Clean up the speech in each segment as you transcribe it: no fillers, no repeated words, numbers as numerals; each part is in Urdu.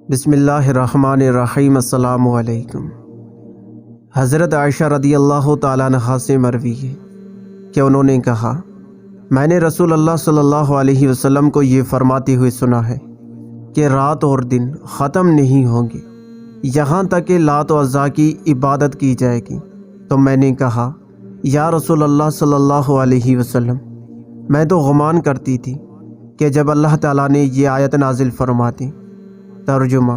بسم اللہ الرحمن الرحیم۔ السلام علیکم۔ حضرت عائشہ رضی اللہ تعالیٰ عنہا سے مروی ہے کہ انہوں نے کہا، میں نے رسول اللہ صلی اللہ علیہ وسلم کو یہ فرماتے ہوئے سنا ہے کہ رات اور دن ختم نہیں ہوں گے یہاں تک کہ لات و عزیٰ کی عبادت کی جائے گی۔ تو میں نے کہا، یا رسول اللہ صلی اللہ علیہ وسلم، میں تو گمان کرتی تھی کہ جب اللہ تعالیٰ نے یہ آیت نازل فرما دی، ترجمہ،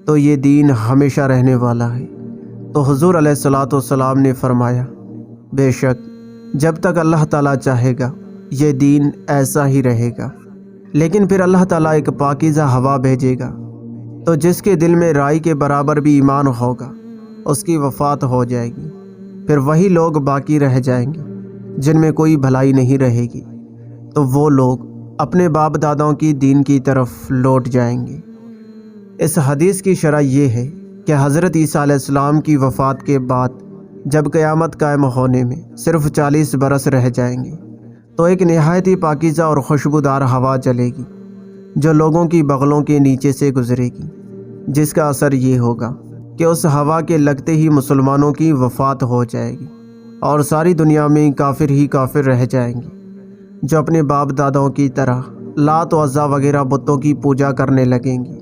تو یہ دین ہمیشہ رہنے والا ہے۔ تو حضور علیہ الصلوۃ والسلام نے فرمایا، بے شک جب تک اللہ تعالیٰ چاہے گا یہ دین ایسا ہی رہے گا، لیکن پھر اللہ تعالیٰ ایک پاکیزہ ہوا بھیجے گا، تو جس کے دل میں رائی کے برابر بھی ایمان ہوگا اس کی وفات ہو جائے گی، پھر وہی لوگ باقی رہ جائیں گے جن میں کوئی بھلائی نہیں رہے گی، تو وہ لوگ اپنے باپ داداؤں کی دین کی طرف لوٹ جائیں گے۔ اس حدیث کی شرح یہ ہے کہ حضرت عیسیٰ علیہ السلام کی وفات کے بعد جب قیامت قائم ہونے میں صرف 40 برس رہ جائیں گے تو ایک نہایت ہی پاکیزہ اور خوشبودار ہوا چلے گی جو لوگوں کی بغلوں کے نیچے سے گزرے گی، جس کا اثر یہ ہوگا کہ اس ہوا کے لگتے ہی مسلمانوں کی وفات ہو جائے گی اور ساری دنیا میں کافر ہی کافر رہ جائیں گے جو اپنے باپ داداؤں کی طرح لات و عزیٰ وغیرہ بتوں کی پوجا کرنے لگیں گی،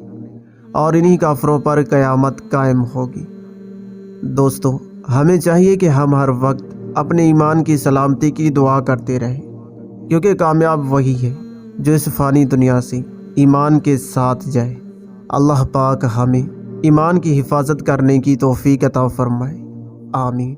اور انہی کافروں پر قیامت قائم ہوگی۔ دوستو، ہمیں چاہیے کہ ہم ہر وقت اپنے ایمان کی سلامتی کی دعا کرتے رہیں، کیونکہ کامیاب وہی ہے جو اس فانی دنیا سے ایمان کے ساتھ جائے۔ اللہ پاک ہمیں ایمان کی حفاظت کرنے کی توفیق عطا فرمائے، آمین۔